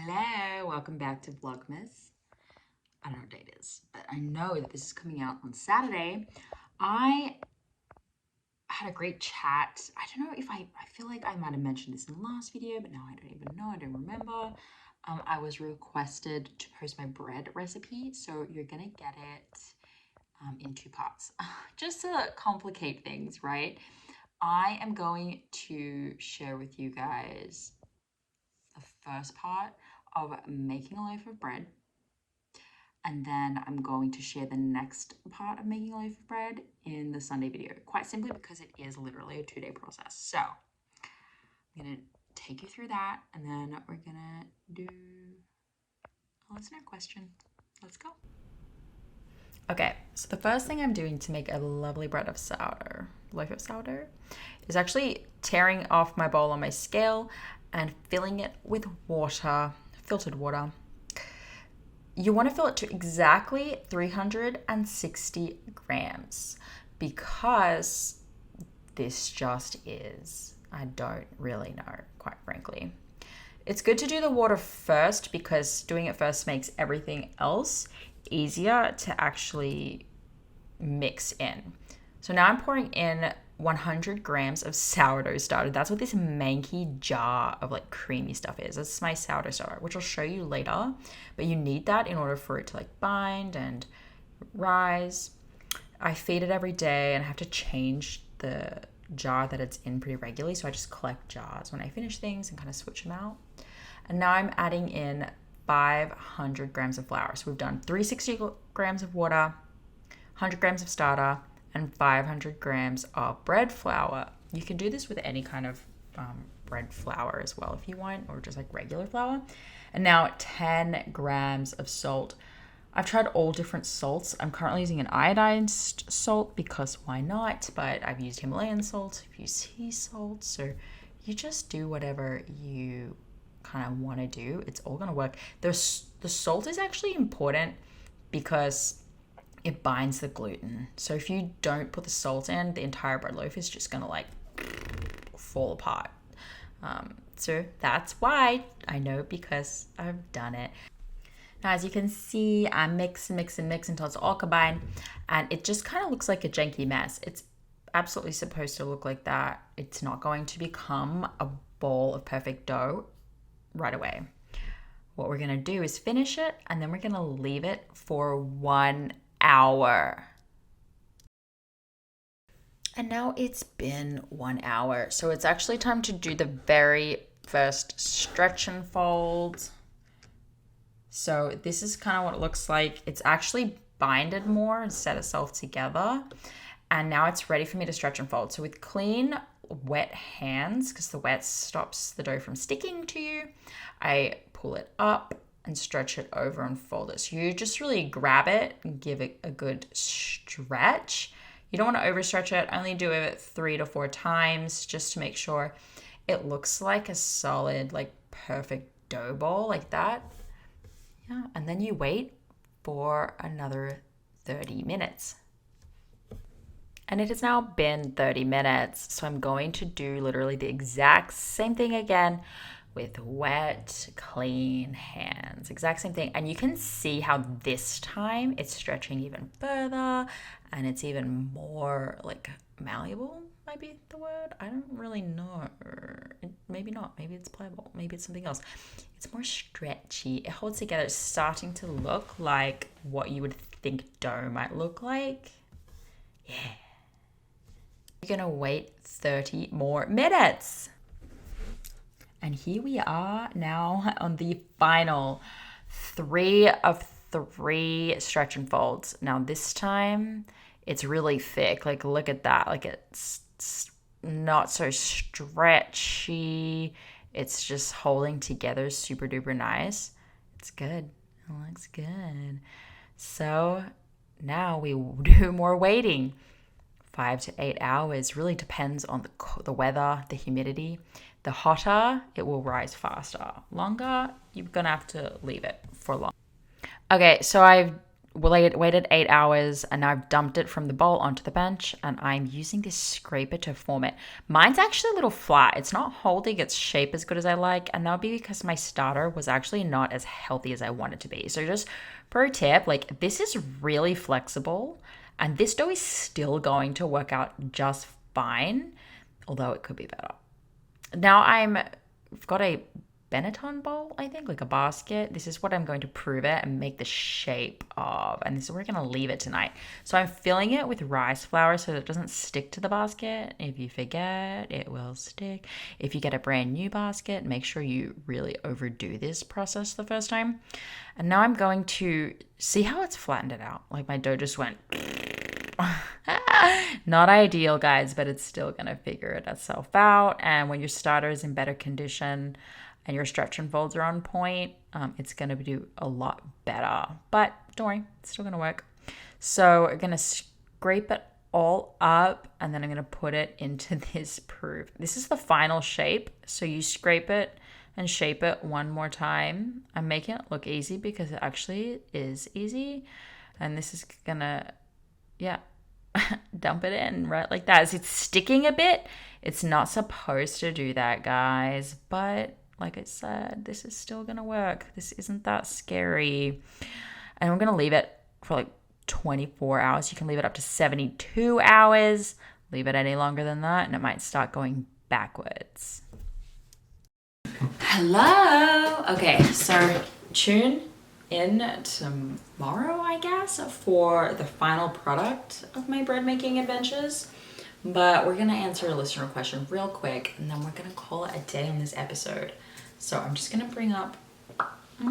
Hello, welcome back to Vlogmas. I don't know what day it is, but I know that this is coming out on Saturday. I had a great chat. I don't know if I feel like I might have mentioned this in the last video, but now I don't even know. I don't remember. I was requested to post my bread recipe, so you're gonna get it in two parts. Just to complicate things, right? I am going to share with you guys the first part of making a loaf of bread, and then I'm going to share the next part of making a loaf of bread in the Sunday video, quite simply because it is literally a 2-day process. So I'm gonna take you through that, and then we're gonna do a listener question. Let's go. Okay, so the first thing I'm doing to make a lovely loaf of sourdough, is actually tearing off my bowl on my scale and filling it with water, filtered water. You want to fill it to exactly 360 grams because this just is. I don't really know, quite frankly. It's good to do the water first because doing it first makes everything else easier to actually mix in. So now I'm pouring in 100 grams of sourdough starter. That's what this manky jar of like creamy stuff is. That's my sourdough starter, which I'll show you later. But you need that in order for it to like bind and rise. I feed it every day and I have to change the jar that it's in pretty regularly. So I just collect jars when I finish things and kind of switch them out. And now I'm adding in 500 grams of flour. So we've done 360 grams of water, 100 grams of starter, and 500 grams of bread flour. You can do this with any kind of bread flour as well if you want, or just like regular flour. And now 10 grams of salt. I've tried all different salts. I'm currently using an iodized salt because why not? But I've used Himalayan salt, I've used sea salt. So you just do whatever you kind of want to do. It's all going to work. The salt is actually important because it binds the gluten. So if you don't put the salt in, the entire bread loaf is just gonna like fall apart. So that's why I know, because I've done it. Now, as you can see, I mix until it's all combined, and it just kind of looks like a janky mess. It's absolutely supposed to look like that. It's not going to become a ball of perfect dough right away. What we're gonna do is finish it, and then we're gonna leave it for 1 hour. And now it's been 1 hour. So it's actually time to do the very first stretch and fold. So this is kind of what it looks like. It's actually binded more and set itself together. And now it's ready for me to stretch and fold. So with clean, wet hands, because the wet stops the dough from sticking to you, I pull it up and stretch it over and fold it. So you just really grab it and give it a good stretch. You don't want to overstretch it. Only do it 3 to 4 times just to make sure it looks like a solid, like perfect dough ball like that. Yeah, and then you wait for another 30 minutes. And it has now been 30 minutes. So I'm going to do literally the exact same thing again with wet, clean hands. Exact same thing. And you can see how this time it's stretching even further and it's even more like malleable, might be the word. I don't really know. Maybe not. Maybe it's pliable. Maybe it's something else. It's more stretchy. It holds together. It's starting to look like what you would think dough might look like. Yeah. You're gonna wait 30 more minutes. And here we are now on the final 3 of 3 stretch and folds. Now this time it's really thick. Like look at that. Like it's not so stretchy. It's just holding together super duper nice. It's good. It looks good. So now we do more waiting. 5 to 8 hours really depends on the weather, the humidity. The hotter, it will rise faster. Longer, you're gonna have to leave it for long. Okay, so I've waited 8 hours, and now I've dumped it from the bowl onto the bench, and I'm using this scraper to form it. Mine's actually a little flat. It's not holding its shape as good as I like, and that would be because my starter was actually not as healthy as I want it to be. So just pro tip, like this is really flexible, and this dough is still going to work out just fine, although it could be better. Now I've got a Benetton bowl, I think, like a basket. This is what I'm going to prove it and make the shape of. And this is where we're going to leave it tonight. So I'm filling it with rice flour so that it doesn't stick to the basket. If you forget, it will stick. If you get a brand new basket, make sure you really overdo this process the first time. And now I'm going to see how it's flattened it out. Like my dough just went... Not ideal, guys, but it's still going to figure itself out. And when your starter is in better condition and your stretch and folds are on point, it's going to do a lot better. But don't worry, it's still going to work. So we're going to scrape it all up, and then I'm going to put it into this proof. This is the final shape. So you scrape it and shape it one more time. I'm making it look easy because it actually is easy. And this is going to, yeah, dump it in right like that. As it's sticking a bit, it's not supposed to do that, guys, but like I said, this is still gonna work. This isn't that scary. And I'm gonna leave it for like 24 hours. You can leave it up to 72 hours. Leave it any longer than that and it might start going backwards. Hello. Okay, so tune in tomorrow, I guess, for the final product of my bread making adventures. But we're gonna answer a listener question real quick, and then we're gonna call it a day on this episode. So I'm just gonna bring up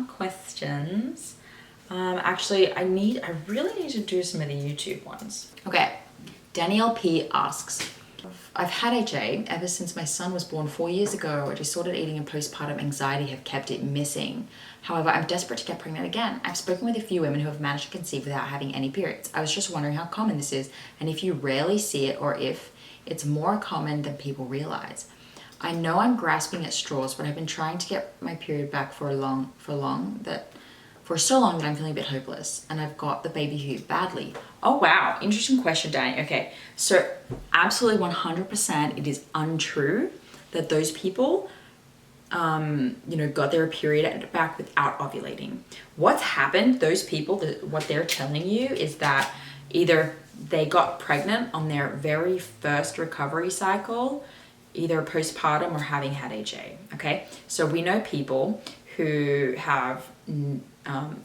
questions. Actually, I really need to do some of the YouTube ones. Okay, Danielle P asks, I've had HA ever since my son was born 4 years ago. Disordered eating and postpartum anxiety have kept it missing. However, I'm desperate to get pregnant again. I've spoken with a few women who have managed to conceive without having any periods. I was just wondering how common this is, and if you rarely see it or if it's more common than people realize. I know I'm grasping at straws, but I've been trying to get my period back for so long that I'm feeling a bit hopeless, and I've got the baby who badly. Oh wow, interesting question, Danny. Okay, so absolutely 100% it is untrue that those people got their period back without ovulating. What's happened, those people, what they're telling you is that either they got pregnant on their very first recovery cycle, either postpartum or having had HA, okay? So we know people who have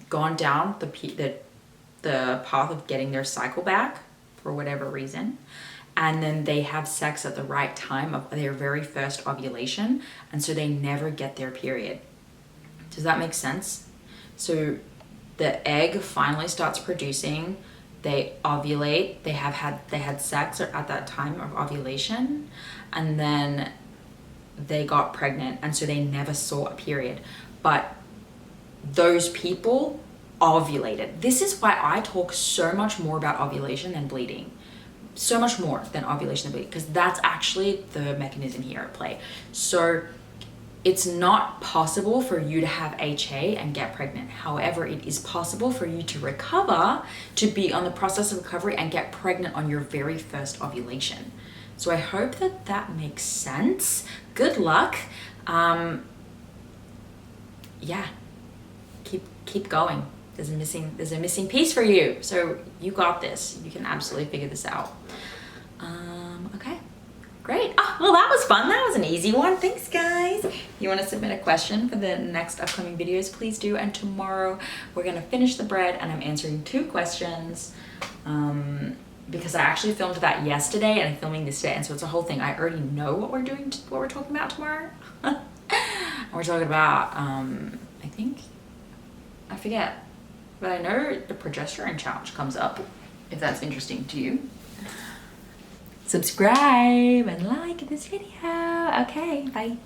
gone down the path of getting their cycle back for whatever reason, and then they have sex at the right time of their very first ovulation, and so they never get their period. Does that make sense? So the egg finally starts producing, they ovulate, they had sex at that time of ovulation, and then they got pregnant, and so they never saw a period. But those people ovulated. This is why I talk so much more about ovulation than bleeding. So much more than ovulation and bleeding, because that's actually the mechanism here at play. So it's not possible for you to have HA and get pregnant. However, it is possible for you to recover, to be on the process of recovery and get pregnant on your very first ovulation. So I hope that makes sense. Good luck. Yeah, keep going. There's a missing piece for you. So you got this. You can absolutely figure this out. Okay, great. Oh, well, that was fun. That was an easy one. Thanks, guys. If you want to submit a question for the next upcoming videos, please do. And tomorrow we're going to finish the bread and I'm answering 2 questions. Because I actually filmed that yesterday and I'm filming this today. And so it's a whole thing. I already know what we're talking about tomorrow. We're talking about, I forget. But I know the progesterone challenge comes up, if that's interesting to you. Subscribe and like this video. Okay, bye.